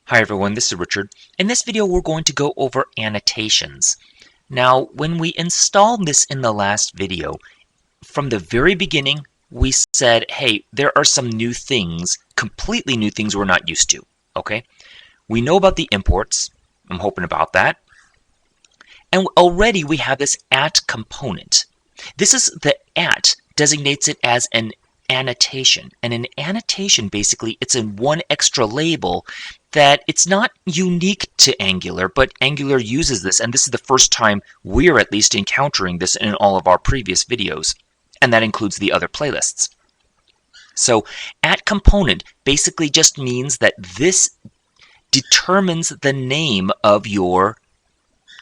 Hi everyone, this is Richard. In this video we're going to go over annotations. Now when we installed this in the last video, from the very beginning we said, hey, there are some new things, completely new things we're not used to. Okay, we know about the imports. I'm hoping about that. And already we have this at component. This is the at designates it as an annotation, and an annotation basically it's in one extra label that it's not unique to Angular, but Angular uses this, and this is the first time we're at least encountering this in all of our previous videos, and that includes the other playlists. So at component basically just means that this determines the name of your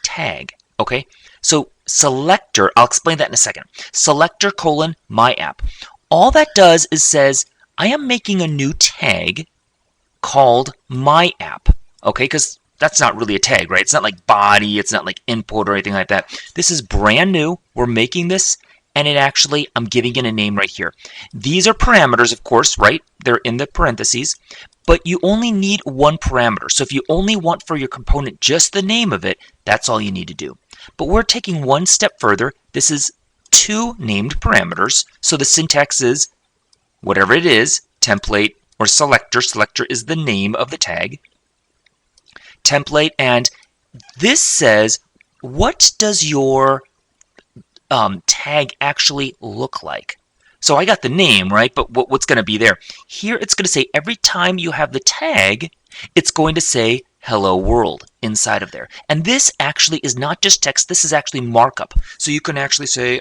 tag. Okay, so selector, I'll explain that in a second. Selector : my app. All that does is says, I am making a new tag called my app. Okay, because that's not really a tag, right? It's not like body, it's not like input or anything like that. This is brand new. We're making this, and it actually, I'm giving it a name right here. These are parameters, of course, right? They're in the parentheses, but you only need one parameter. So if you only want for your component just the name of it, that's all you need to do. But we're taking one step further. This is two named parameters. So the syntax is whatever it is, template or selector. Selector is the name of the tag. Template, and this says, what does your tag actually look like? So I got the name, right? But what's going to be there? Here it's going to say every time you have the tag, it's going to say hello world inside of there. And this actually is not just text, this is actually markup. So you can actually say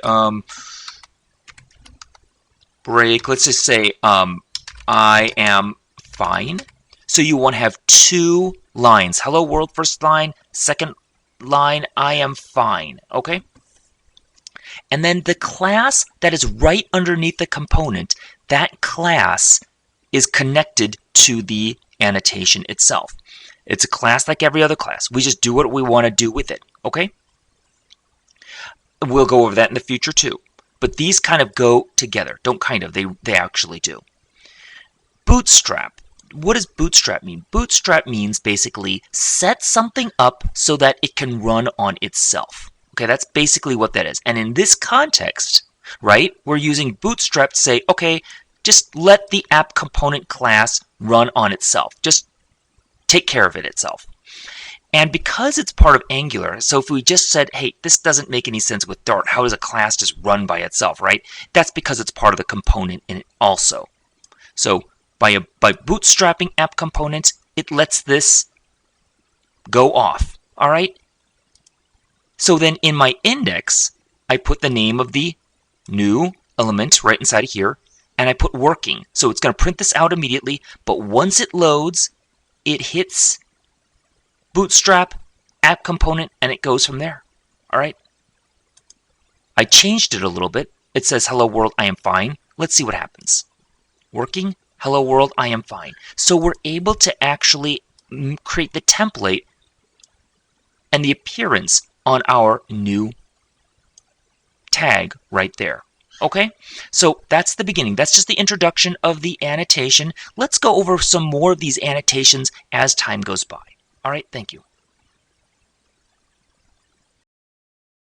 break, let's just say I am fine. So you want to have two lines. Hello world first line, second line I am fine. Okay? And then the class that is right underneath the component, that class is connected to the annotation itself. It's a class like every other class. We just do what we want to do with it, okay? We'll go over that in the future too. But these kind of go together. Don't kind of, they actually do. Bootstrap. What does Bootstrap mean? Bootstrap means basically set something up so that it can run on itself. Okay, that's basically what that is. And in this context, right, we're using Bootstrap to say, okay, just let the app component class run on itself. Just take care of it itself. And because it's part of Angular, so if we just said, hey, this doesn't make any sense with Dart, how does a class just run by itself, right? That's because it's part of the component in it also. So by bootstrapping app components, it lets this go off, all right? So then in my index, I put the name of the new element right inside of here, and I put working. So it's going to print this out immediately, but once it loads, it hits Bootstrap, app component, and it goes from there. All right. I changed it a little bit. It says, hello world, I am fine. Let's see what happens. Working, hello world, I am fine. So we're able to actually create the template and the appearance on our new tag right there. Okay, so that's the beginning. That's just the introduction of the annotation. Let's go over some more of these annotations as time goes by. All right, thank you.